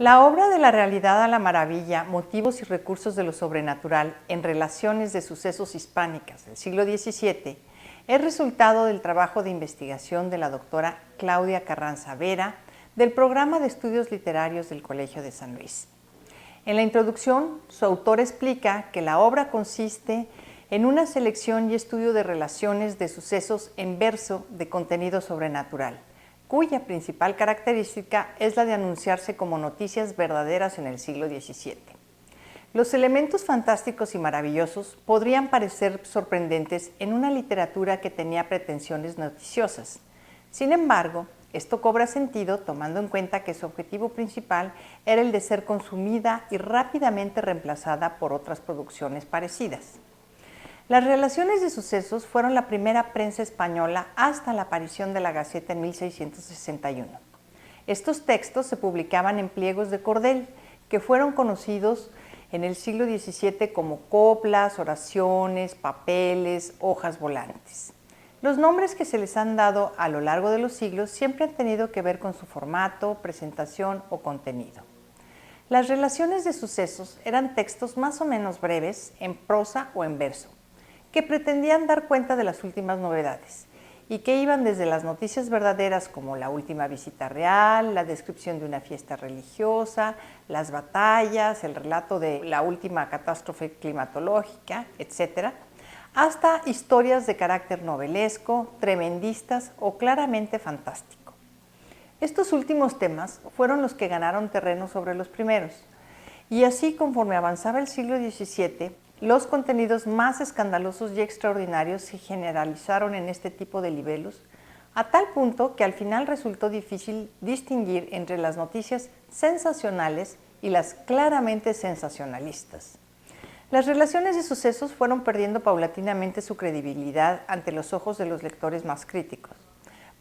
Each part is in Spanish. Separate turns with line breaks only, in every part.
La obra De la realidad a la maravilla, motivos y recursos de lo sobrenatural en relaciones de sucesos hispánicas del siglo XVII es resultado del trabajo de investigación de la doctora Claudia Carranza Vera del Programa de Estudios Literarios del Colegio de San Luis. En la introducción, su autor explica que la obra consiste en una selección y estudio de relaciones de sucesos en verso de contenido sobrenatural, cuya principal característica es la de anunciarse como noticias verdaderas en el siglo XVII. Los elementos fantásticos y maravillosos podrían parecer sorprendentes en una literatura que tenía pretensiones noticiosas. Sin embargo, esto cobra sentido tomando en cuenta que su objetivo principal era el de ser consumida y rápidamente reemplazada por otras producciones parecidas. Las relaciones de sucesos fueron la primera prensa española hasta la aparición de la Gaceta en 1661. Estos textos se publicaban en pliegos de cordel, que fueron conocidos en el siglo XVII como coplas, oraciones, papeles, hojas volantes. Los nombres que se les han dado a lo largo de los siglos siempre han tenido que ver con su formato, presentación o contenido. Las relaciones de sucesos eran textos más o menos breves, en prosa o en verso, que pretendían dar cuenta de las últimas novedades y que iban desde las noticias verdaderas como la última visita real, la descripción de una fiesta religiosa, las batallas, el relato de la última catástrofe climatológica, etc., hasta historias de carácter novelesco, tremendistas o claramente fantástico. Estos últimos temas fueron los que ganaron terreno sobre los primeros, y así conforme avanzaba el siglo XVII, los contenidos más escandalosos y extraordinarios se generalizaron en este tipo de libelos, a tal punto que al final resultó difícil distinguir entre las noticias sensacionales y las claramente sensacionalistas. Las relaciones de sucesos fueron perdiendo paulatinamente su credibilidad ante los ojos de los lectores más críticos.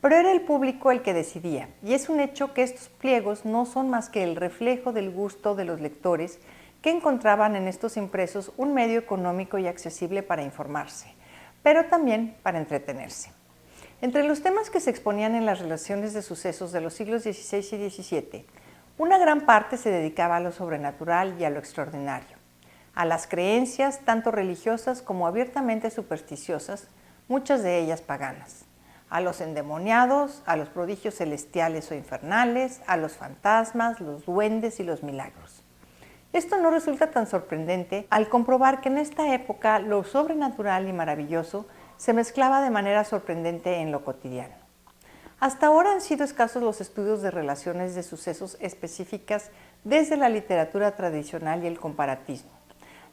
Pero era el público el que decidía, y es un hecho que estos pliegos no son más que el reflejo del gusto de los lectores que encontraban en estos impresos un medio económico y accesible para informarse, pero también para entretenerse. Entre los temas que se exponían en las relaciones de sucesos de los siglos XVI y XVII, una gran parte se dedicaba a lo sobrenatural y a lo extraordinario, a las creencias tanto religiosas como abiertamente supersticiosas, muchas de ellas paganas, a los endemoniados, a los prodigios celestiales o infernales, a los fantasmas, los duendes y los milagros. Esto no resulta tan sorprendente al comprobar que en esta época lo sobrenatural y maravilloso se mezclaba de manera sorprendente en lo cotidiano. Hasta ahora han sido escasos los estudios de relaciones de sucesos específicas desde la literatura tradicional y el comparatismo.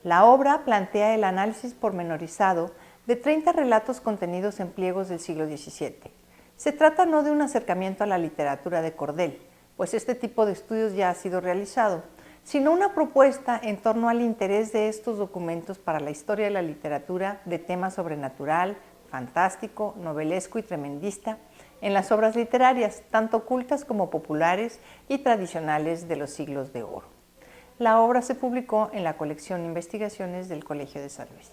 La obra plantea el análisis pormenorizado de 30 relatos contenidos en pliegos del siglo XVII. Se trata no de un acercamiento a la literatura de cordel, pues este tipo de estudios ya ha sido realizado, sino una propuesta en torno al interés de estos documentos para la historia de la literatura de tema sobrenatural, fantástico, novelesco y tremendista en las obras literarias, tanto cultas como populares y tradicionales de los siglos de oro. La obra se publicó en la colección Investigaciones del Colegio de San Luis.